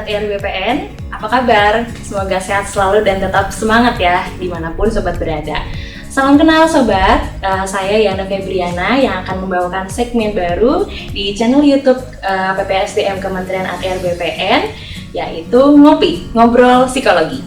ATR BPN. Apa kabar? Semoga sehat selalu dan tetap semangat ya dimanapun sobat berada. Salam kenal sobat, saya Yana Febriana yang akan membawakan segmen baru di channel YouTube PPSDM Kementerian ATR BPN, yaitu Ngopi, Ngobrol Psikologi.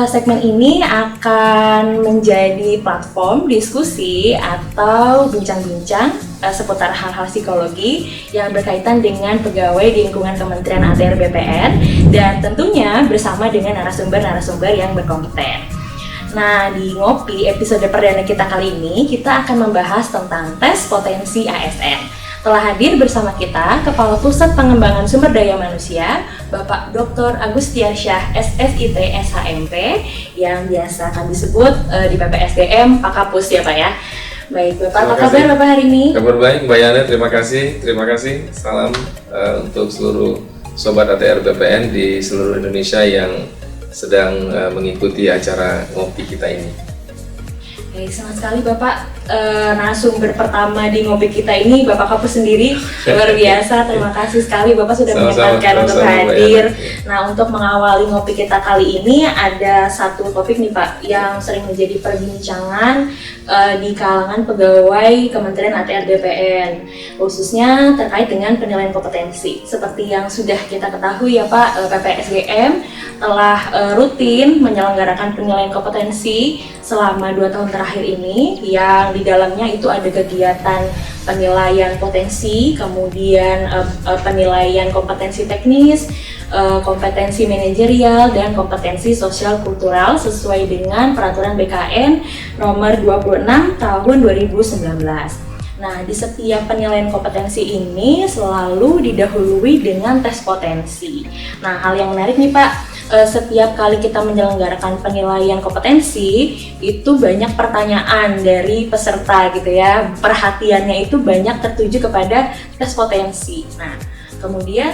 Segmen ini akan menjadi platform diskusi atau bincang-bincang seputar hal-hal psikologi yang berkaitan dengan pegawai di lingkungan Kementerian ATR BPN dan tentunya bersama dengan narasumber-narasumber yang berkompeten. Nah, di Ngopi episode perdana kita kali ini kita akan membahas tentang tes potensi ASN. Telah hadir bersama kita Kepala Pusat Pengembangan Sumber Daya Manusia, Bapak Dr. Agustiansyah SSIT SHMP, yang biasa akan disebut di PPSDM Pak Kapus ya Pak ya. Baik Bapak, apa kabar Bapak hari ini? Kabar baik Mbak Yana, terima kasih. Salam untuk seluruh Sobat ATR BPN di seluruh Indonesia yang sedang mengikuti acara ngopi kita ini. Baik, senang sekali Bapak. Narasumber pertama di ngopi kita ini Bapak Kapus sendiri, luar biasa. Terima kasih sekali Bapak sudah menyempatkan untuk hadir. Nah, untuk mengawali ngopi kita kali ini ada satu topik nih Pak yang sering menjadi perbincangan di kalangan pegawai Kementerian ATR BPN, khususnya terkait dengan penilaian kompetensi. Seperti yang sudah kita ketahui ya Pak, PPSDM telah rutin menyelenggarakan penilaian kompetensi selama 2 tahun terakhir ini, yang di dalamnya itu ada kegiatan penilaian potensi, kemudian penilaian kompetensi teknis, kompetensi manajerial, dan kompetensi sosial kultural sesuai dengan peraturan BKN nomor 26 tahun 2019. Nah, di setiap penilaian kompetensi ini selalu didahului dengan tes potensi. Nah, hal yang menarik nih Pak, setiap kali kita menyelenggarakan penilaian kompetensi itu banyak pertanyaan dari peserta gitu ya. Perhatiannya itu banyak tertuju kepada tes potensi. Nah, kemudian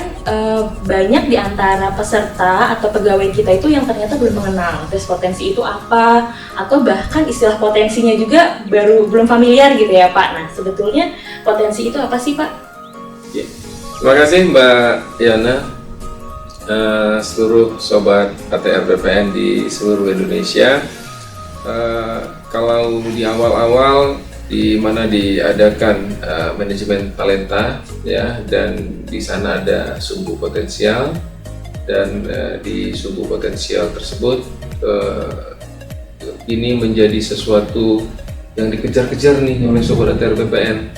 banyak di antara peserta atau pegawai kita itu yang ternyata belum mengenal tes potensi itu apa, atau bahkan istilah potensinya juga belum familiar gitu ya Pak. Nah, sebetulnya potensi itu apa sih Pak? Ya. Terima kasih Mbak Yana. Seluruh Sobat ATR BPN di seluruh Indonesia. Kalau di awal-awal di mana diadakan manajemen talenta ya, dan di sana ada sumbu potensial, dan di sumbu potensial tersebut ini menjadi sesuatu yang dikejar-kejar nih oleh Sobat ATR BPN.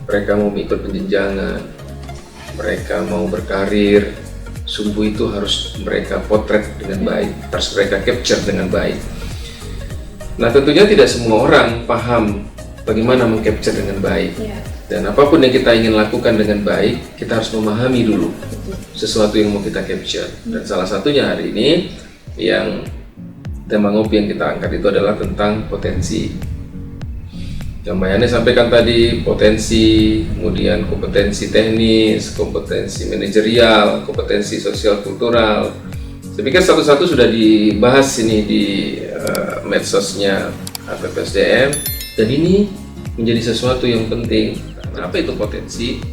Mereka mau ikut penjenjangan, mereka mau berkarir, sumbu itu harus mereka potret dengan baik, harus mereka capture dengan baik. Nah, tentunya tidak semua orang paham bagaimana mengcapture dengan baik. Dan apapun yang kita ingin lakukan dengan baik, kita harus memahami dulu sesuatu yang mau kita capture. Dan salah satunya hari ini yang tema ngopi yang kita angkat itu adalah tentang potensi. Yang Mbak Yani sampaikan tadi, potensi, kemudian kompetensi teknis, kompetensi manajerial, kompetensi sosial kultural. Saya pikir satu-satu sudah dibahas ini di medsosnya PPSDM, dan ini menjadi sesuatu yang penting. Nah, apa itu potensi?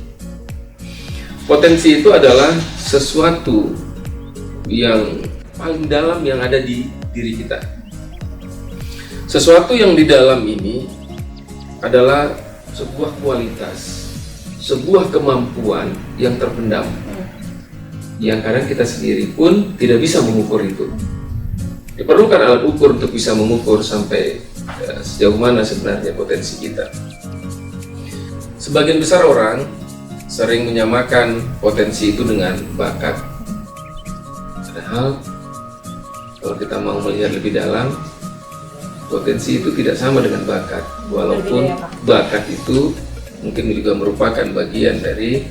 Potensi itu adalah sesuatu yang paling dalam yang ada di diri kita. Sesuatu yang di dalam ini adalah sebuah kualitas, sebuah kemampuan yang terpendam, yang kadang kita sendiri pun tidak bisa mengukur itu. Diperlukan alat ukur untuk bisa mengukur sampai sejauh mana sebenarnya potensi kita. Sebagian besar orang sering menyamakan potensi itu dengan bakat. Padahal kalau kita mau melihat lebih dalam, potensi itu tidak sama dengan bakat, walaupun bakat itu mungkin juga merupakan bagian dari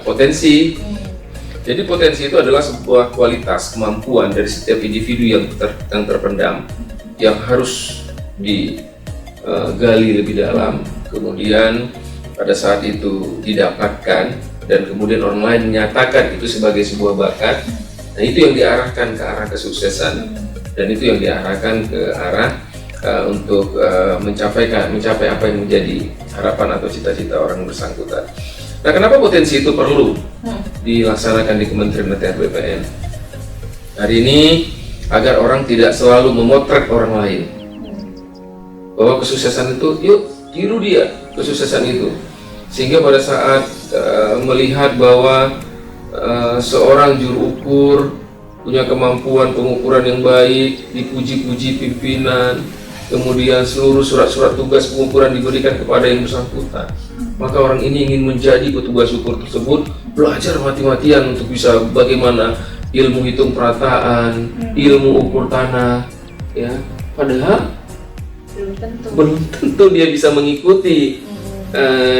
potensi. Jadi potensi itu adalah sebuah kualitas, kemampuan dari setiap individu yang terpendam, yang harus digali lebih dalam, kemudian pada saat itu didapatkan, dan kemudian orang lain menyatakan itu sebagai sebuah bakat. Nah, itu yang diarahkan ke arah kesuksesan, dan itu yang diarahkan ke arah untuk mencapai apa yang menjadi harapan atau cita-cita orang bersangkutan. Nah, kenapa potensi itu perlu dilaksanakan di Kementerian ATR BPN? Hari ini agar orang tidak selalu memotret orang lain, bahwa kesuksesan itu, yuk tiru dia kesuksesan itu, sehingga pada saat melihat bahwa seorang juru ukur punya kemampuan pengukuran yang baik, dipuji-puji pimpinan, kemudian seluruh surat-surat tugas pengukuran diberikan kepada yang bersangkutan, maka orang ini ingin menjadi petugas ukur tersebut, belajar mati-matian untuk bisa bagaimana ilmu hitung perataan, ilmu ukur tanah, ya. Padahal belum tentu dia bisa mengikuti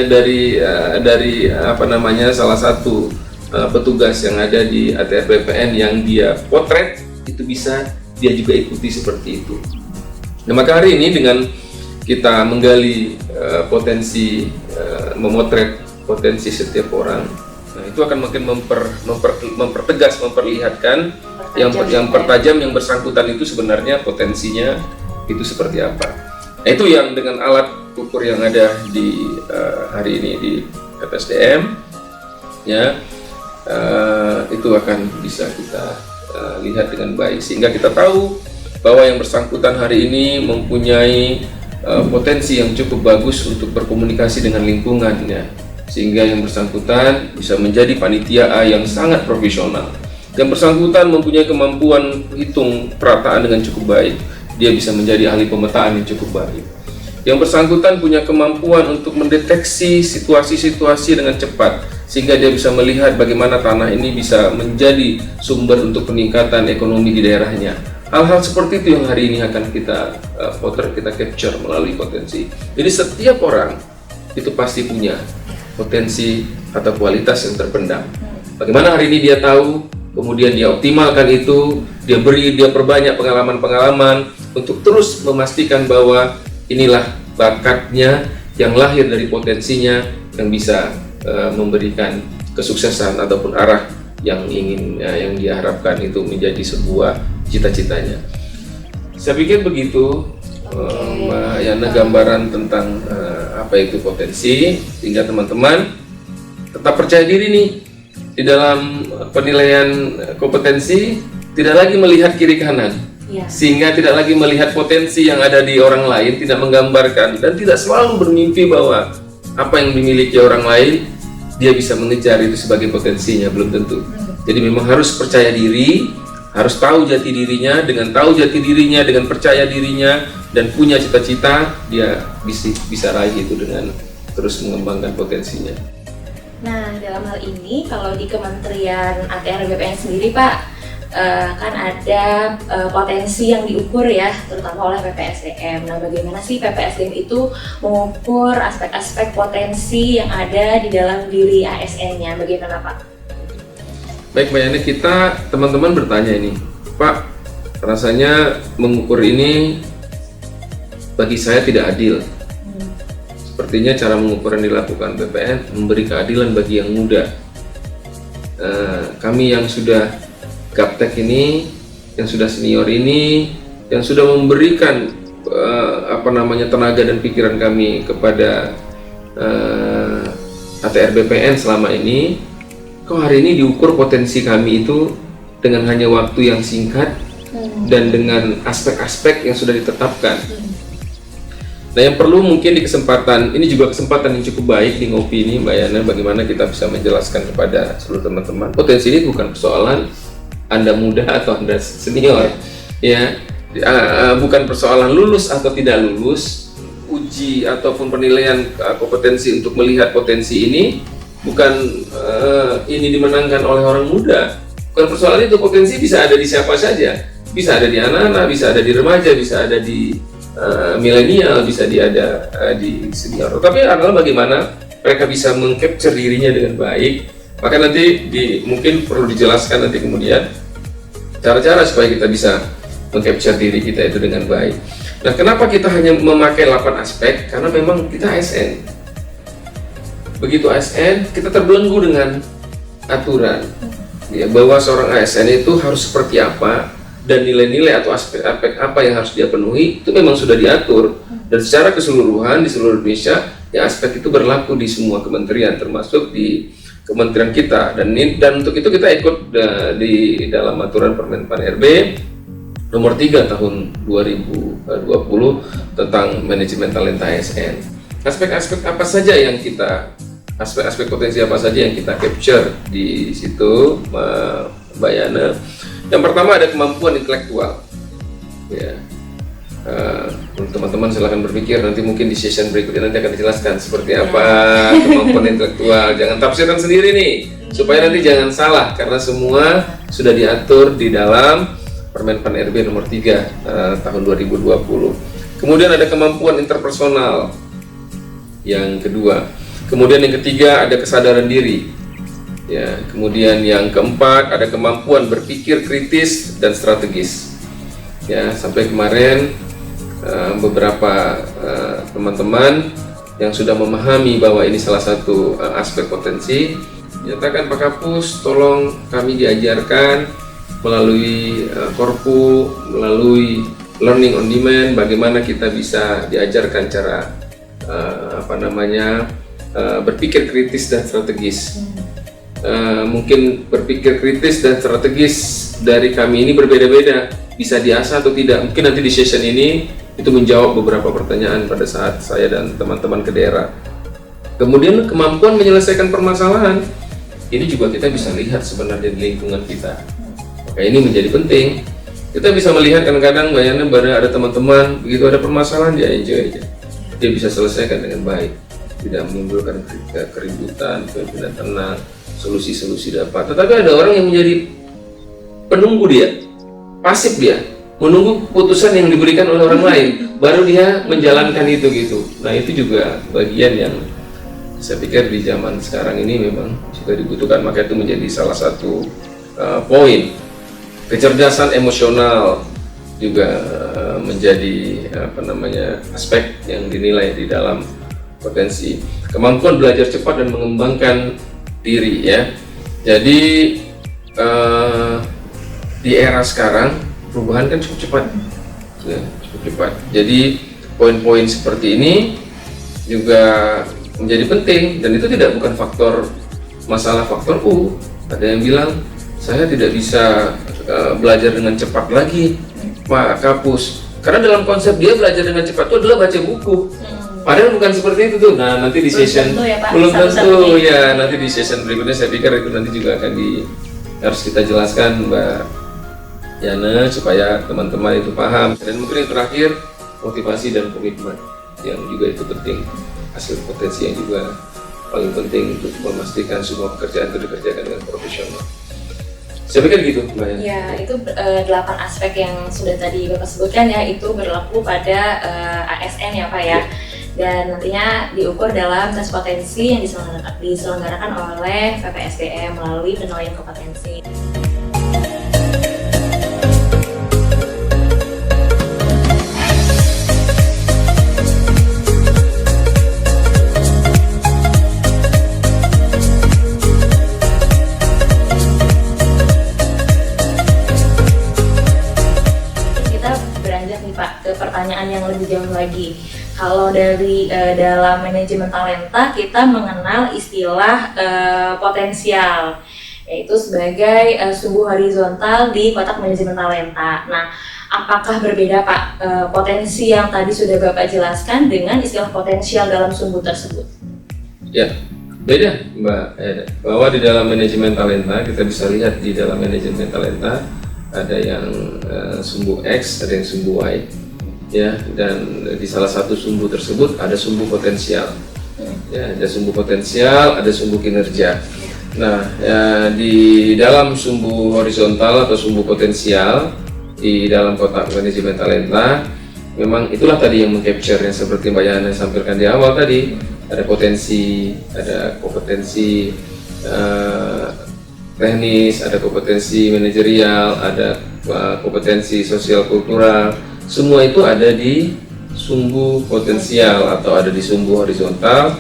dari apa namanya, salah satu petugas yang ada di ATR BPN yang dia potret itu bisa dia juga ikuti seperti itu. Nah, maka hari ini dengan kita menggali potensi, memotret potensi setiap orang, nah itu akan makin mempertegas, memperlihatkan yang pertajam yang bersangkutan itu sebenarnya potensinya itu seperti apa. Nah, itu yang dengan alat ukur yang ada di hari ini di FSDM, ya, itu akan bisa kita lihat dengan baik, sehingga kita tahu bahwa yang bersangkutan hari ini mempunyai potensi yang cukup bagus untuk berkomunikasi dengan lingkungannya, sehingga yang bersangkutan bisa menjadi panitia A yang sangat profesional. Yang bersangkutan mempunyai kemampuan hitung perataan dengan cukup baik, dia bisa menjadi ahli pemetaan yang cukup baik. Yang bersangkutan punya kemampuan untuk mendeteksi situasi-situasi dengan cepat, sehingga dia bisa melihat bagaimana tanah ini bisa menjadi sumber untuk peningkatan ekonomi di daerahnya. Hal-hal seperti itu yang hari ini akan kita potret, kita capture melalui potensi. Jadi setiap orang itu pasti punya potensi atau kualitas yang terpendam. Bagaimana hari ini dia tahu, kemudian dia optimalkan itu, dia perbanyak pengalaman-pengalaman untuk terus memastikan bahwa inilah bakatnya yang lahir dari potensinya yang bisa memberikan kesuksesan ataupun arah yang yang diharapkan itu menjadi sebuah cita-citanya. Saya pikir begitu, Mbak Yana, gambaran tentang apa itu potensi, sehingga teman-teman tetap percaya diri nih di dalam penilaian kompetensi, tidak lagi melihat kiri kanan, sehingga tidak lagi melihat potensi yang ada di orang lain, tidak menggambarkan dan tidak selalu bermimpi bahwa apa yang dimiliki orang lain dia bisa mengejar itu sebagai potensinya, belum tentu. Jadi memang harus percaya diri, harus tahu jati dirinya. Dengan tahu jati dirinya, dengan percaya dirinya dan punya cita-cita, dia bisa raih itu dengan terus mengembangkan potensinya. Nah, dalam hal ini kalau di Kementerian ATR BPN sendiri, Pak, kan ada potensi yang diukur ya, terutama oleh PPSDM. Nah, bagaimana sih PPSDM itu mengukur aspek-aspek potensi yang ada di dalam diri ASN-nya? Bagaimana, Pak? Baik, Mbak Yani, kita teman-teman bertanya ini, Pak, rasanya mengukur ini bagi saya tidak adil. Sepertinya cara mengukur yang dilakukan BPN memberi keadilan bagi yang muda. Kami yang sudah gaptek ini, yang sudah senior ini, yang sudah memberikan tenaga dan pikiran kami kepada ATR BPN selama ini, kok hari ini diukur potensi kami itu dengan hanya waktu yang singkat dan dengan aspek-aspek yang sudah ditetapkan. Nah, yang perlu mungkin di kesempatan ini juga kesempatan yang cukup baik di ngopi ini, Mbak Yana, bagaimana kita bisa menjelaskan kepada seluruh teman-teman, potensi ini bukan persoalan Anda muda atau Anda senior, ya, bukan persoalan lulus atau tidak lulus. Uji ataupun penilaian kompetensi untuk melihat potensi ini bukan ini dimenangkan oleh orang muda. Bukan persoalan itu, potensi bisa ada di siapa saja, bisa ada di anak-anak, bisa ada di remaja, bisa ada di milenial, bisa ada di senior. Tapi adalah bagaimana mereka bisa mengcapture dirinya dengan baik. Maka nanti mungkin perlu dijelaskan nanti kemudian cara-cara supaya kita bisa mengcapture diri kita itu dengan baik. Nah, kenapa kita hanya memakai 8 aspek? Karena memang kita ASN. Begitu ASN, kita terbelenggu dengan aturan, ya, bahwa seorang ASN itu harus seperti apa, dan nilai-nilai atau aspek-aspek apa yang harus dia penuhi itu memang sudah diatur, dan secara keseluruhan di seluruh Indonesia ya aspek itu berlaku di semua kementerian, termasuk di kementerian kita, dan untuk itu kita ikut di dalam aturan Permenpan RB nomor 3 tahun 2020 tentang manajemen talenta ASN. Aspek-aspek apa saja yang kita aspek-aspek potensi apa saja yang kita capture di situ, Mbak Yana? Yang pertama ada kemampuan intelektual. Ya, teman-teman silahkan berpikir, nanti mungkin di session berikutnya nanti akan dijelaskan seperti apa kemampuan intelektual. Jangan tafsirkan sendiri nih, supaya nanti jangan salah, karena semua sudah diatur di dalam Permenpan RB nomor 3 tahun 2020. Kemudian ada kemampuan interpersonal yang kedua. Kemudian yang ketiga ada kesadaran diri. Ya, kemudian yang keempat ada kemampuan berpikir kritis dan strategis. Ya, sampai kemarin beberapa teman-teman yang sudah memahami bahwa ini salah satu aspek potensi, nyatakan Pak Kapus, tolong kami diajarkan melalui Korpu, melalui learning on demand, bagaimana kita bisa diajarkan cara berpikir kritis dan strategis. Mungkin berpikir kritis dan strategis dari kami ini berbeda-beda, bisa diasah atau tidak. Mungkin nanti di session ini itu menjawab beberapa pertanyaan pada saat saya dan teman-teman ke daerah. Kemudian kemampuan menyelesaikan permasalahan, ini juga kita bisa lihat sebenarnya di lingkungan kita. Maka ini menjadi penting. Kita bisa melihat kadang-kadang bayangnya ada teman-teman, begitu ada permasalahan dia enjoy aja, dia bisa selesaikan dengan baik, tidak menimbulkan keributan, pimpinan tenang, solusi-solusi dapat. Tetapi ada orang yang menjadi penunggu, dia pasif, dia menunggu keputusan yang diberikan oleh orang lain, baru dia menjalankan itu gitu. Nah, itu juga bagian yang saya pikir di zaman sekarang ini memang juga dibutuhkan. Maka itu menjadi salah satu poin. Kecerdasan emosional juga menjadi aspek yang dinilai di dalam potensi. Kemampuan belajar cepat dan mengembangkan diri, ya. Jadi di era sekarang perubahan kan cukup cepat, ya, cukup cepat. Jadi poin-poin seperti ini juga menjadi penting, dan itu bukan masalah faktor U. Ada yang bilang saya tidak bisa belajar dengan cepat lagi, Pak Kapus, karena dalam konsep dia belajar dengan cepat itu adalah baca buku. Padahal bukan seperti itu tuh. Nah, nanti di session belum tentu ya, nanti di session berikutnya saya pikir itu nanti juga akan harus kita jelaskan, Mbak Yana, supaya teman-teman itu paham. Dan mungkin yang terakhir, motivasi dan komitmen yang juga itu penting, hasil potensi yang juga paling penting untuk memastikan semua pekerjaan itu dikerjakan dengan profesional. Saya pikir gitu, Mbak Yana. Ya, itu 8 aspek yang sudah tadi Bapak sebutkan, ya, itu berlaku pada ASN, ya Pak, ya. Dan nantinya diukur dalam tes potensi yang diselenggarakan oleh PPSDM melalui penilaian kompetensi. Kita beranjak nih Pak ke pertanyaan yang lebih jauh lagi. Kalau dari dalam manajemen talenta kita mengenal istilah potensial, yaitu sebagai sumbu horizontal di kotak manajemen talenta. Nah, apakah berbeda Pak potensi yang tadi sudah Bapak jelaskan dengan istilah potensial dalam sumbu tersebut? Ya, beda Mbak Eda. Bahwa di dalam manajemen talenta kita bisa lihat di dalam manajemen talenta ada yang sumbu X, ada yang sumbu Y. Ya, dan di salah satu sumbu tersebut ada sumbu potensial. Ya, ada sumbu potensial, ada sumbu kinerja. Nah, ya, di dalam sumbu horizontal atau sumbu potensial di dalam kotak manajemen talenta, memang itulah tadi yang meng-capture yang seperti Mbak Yana sampaikan di awal tadi. Ada potensi, ada kompetensi teknis, ada kompetensi manajerial, ada kompetensi sosial kultural. Semua itu ada di sumbu potensial atau ada di sumbu horizontal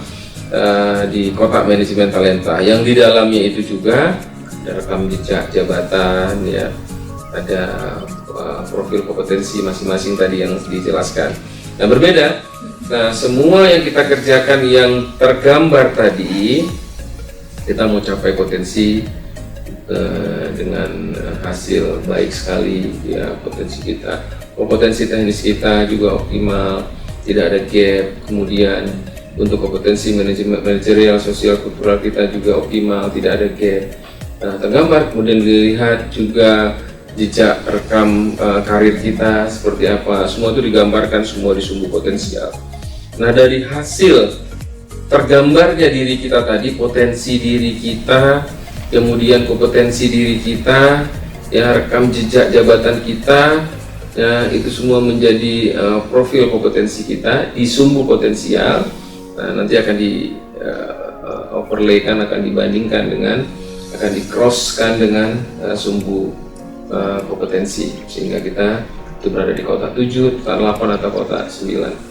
di kotak manajemen talenta. Yang di dalamnya itu juga ada rekam jejak jabatan, ya, ada profil kompetensi masing-masing tadi yang dijelaskan. Nah, berbeda Nah, semua yang kita kerjakan yang tergambar tadi, kita mau capai potensi dengan hasil baik sekali ya, potensi kita, kompetensi teknis kita juga optimal, tidak ada gap. Kemudian untuk kompetensi manajerial, sosial, kultural kita juga optimal, tidak ada gap. Nah, tergambar, kemudian dilihat juga jejak rekam karir kita seperti apa, semua itu digambarkan, semua di sumbu potensial. Nah, dari hasil tergambarnya diri kita tadi, potensi diri kita, kemudian kompetensi diri kita, ya, rekam jejak jabatan kita, ya, itu semua menjadi profil kompetensi kita di sumbu potensial. Nah, nanti akan di overlaykan, akan dibandingkan dengan, akan di crosskan dengan sumbu kompetensi, sehingga kita itu berada di kota 7, kota 8 atau kota 9.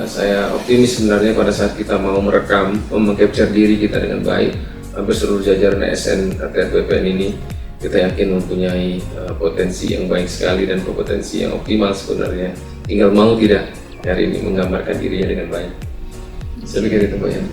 Saya optimis sebenarnya pada saat kita mau merekam, meng-capture diri kita dengan baik, hampir seluruh jajaran ASN ATR BPN ini kita yakin mempunyai potensi yang baik sekali dan kompetensi yang optimal sebenarnya. Tinggal mau tidak hari ini menggambarkan dirinya dengan baik. Saya pikir itu, Mbak Yan.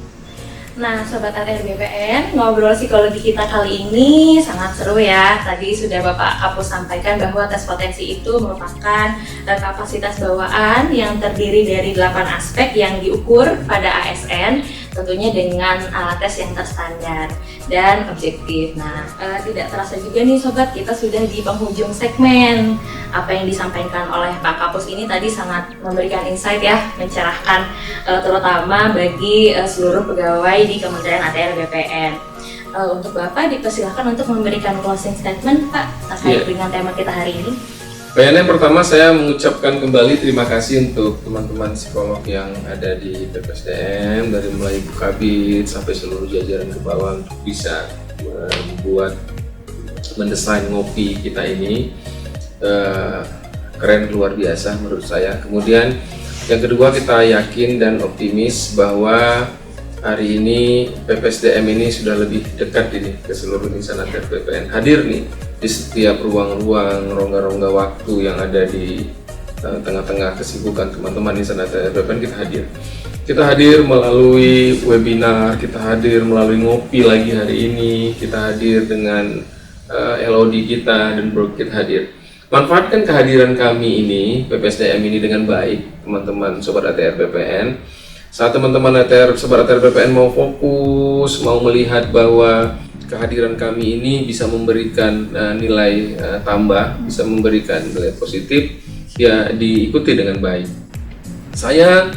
Nah, Sobat ATR BPN, ngobrol psikologi kita kali ini sangat seru ya. Tadi sudah Bapak Kapus sampaikan bahwa tes potensi itu merupakan kapasitas bawaan yang terdiri dari 8 aspek yang diukur pada ASN, tentunya dengan alat tes yang terstandar dan objektif. Nah, tidak terasa juga nih Sobat, kita sudah di penghujung segmen. Apa yang disampaikan oleh Pak Kapus ini tadi sangat memberikan insight ya, mencerahkan terutama bagi seluruh pegawai di Kementerian ATR BPN. Untuk Bapak dipersilahkan untuk memberikan closing statement Pak terkait dengan tema kita hari ini. Yang pertama, saya mengucapkan kembali terima kasih untuk teman-teman psikolog yang ada di BPSDM, dari mulai Ibu Kabit sampai seluruh jajaran ke bawah, untuk bisa membuat, mendesain ngopi kita ini. Keren, luar biasa menurut saya. Kemudian yang kedua, kita yakin dan optimis bahwa hari ini BPSDM ini sudah lebih dekat ini ke seluruh insan ATR BPN, hadir nih di setiap ruang-ruang, rongga-rongga waktu yang ada di tengah-tengah kesibukan teman-teman insan ATR BPN. Kita hadir melalui webinar, kita hadir melalui ngopi lagi hari ini, kita hadir dengan LOD kita dan Broadcast hadir. Manfaatkan kehadiran kami ini, BPSDM ini dengan baik, teman-teman Sobat ATR BPN. Saat teman-teman Sobat ATR BPN mau fokus, mau melihat bahwa kehadiran kami ini bisa memberikan nilai tambah, bisa memberikan nilai positif, ya diikuti dengan baik. Saya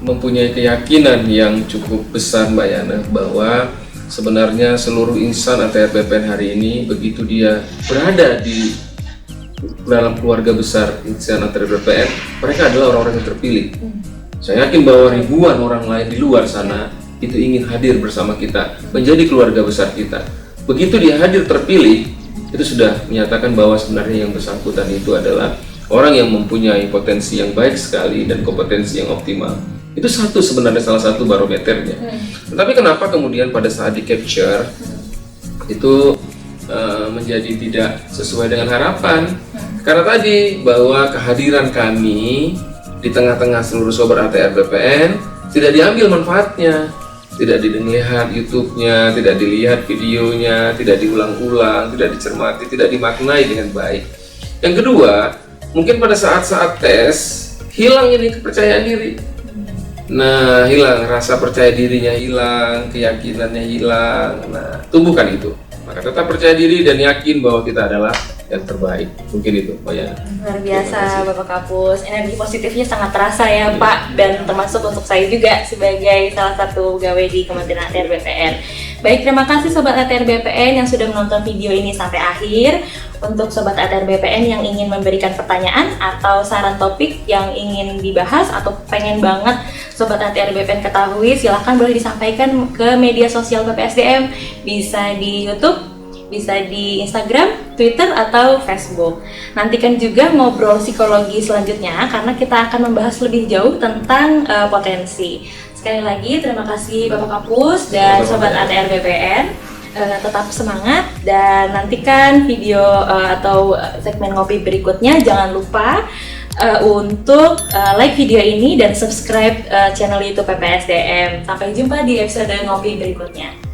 mempunyai keyakinan yang cukup besar, Mbak Yana, bahwa sebenarnya seluruh insan ATR BPN hari ini, begitu dia berada di dalam keluarga besar insan ATR BPN, mereka adalah orang-orang yang terpilih. Saya yakin bahwa ribuan orang lain di luar sana itu ingin hadir bersama kita, menjadi keluarga besar kita. Begitu dia hadir terpilih, itu sudah menyatakan bahwa sebenarnya yang bersangkutan itu adalah orang yang mempunyai potensi yang baik sekali dan kompetensi yang optimal. Itu sebenarnya salah satu barometernya. Tetapi kenapa kemudian pada saat di capture itu menjadi tidak sesuai dengan harapan? Karena tadi bahwa kehadiran kami di tengah-tengah seluruh Sobat ATR BPN tidak diambil manfaatnya, tidak dilihat YouTube-nya, tidak dilihat videonya, tidak diulang-ulang, tidak dicermati, tidak dimaknai dengan baik. Yang kedua, mungkin pada saat-saat tes hilang ini kepercayaan diri. Nah, hilang rasa percaya dirinya, hilang keyakinannya, hilang. Nah, tumbuhkan itu. Maka tetap percaya diri dan yakin bahwa kita adalah yang terbaik. Mungkin itu, Pak Yana. Luar biasa, Bapak Kapus. Energi positifnya sangat terasa ya, Pak. Dan termasuk untuk saya juga sebagai salah satu pegawai di Kementerian ATR BPN. Baik, terima kasih Sobat ATR BPN yang sudah menonton video ini sampai akhir. Untuk Sobat ATR BPN yang ingin memberikan pertanyaan atau saran topik yang ingin dibahas atau pengen banget Sobat ATR BPN ketahui, silahkan boleh disampaikan ke media sosial BPSDM. Bisa di YouTube, bisa di Instagram, Twitter, atau Facebook. Nantikan juga ngobrol psikologi selanjutnya karena kita akan membahas lebih jauh tentang potensi. Sekali lagi terima kasih Bapak Kapus dan Sobat ATR BPN. Tetap semangat dan nantikan video atau segmen ngopi berikutnya. Jangan lupa untuk like video ini dan subscribe channel YouTube PPSDM. Sampai jumpa di episode ngopi berikutnya.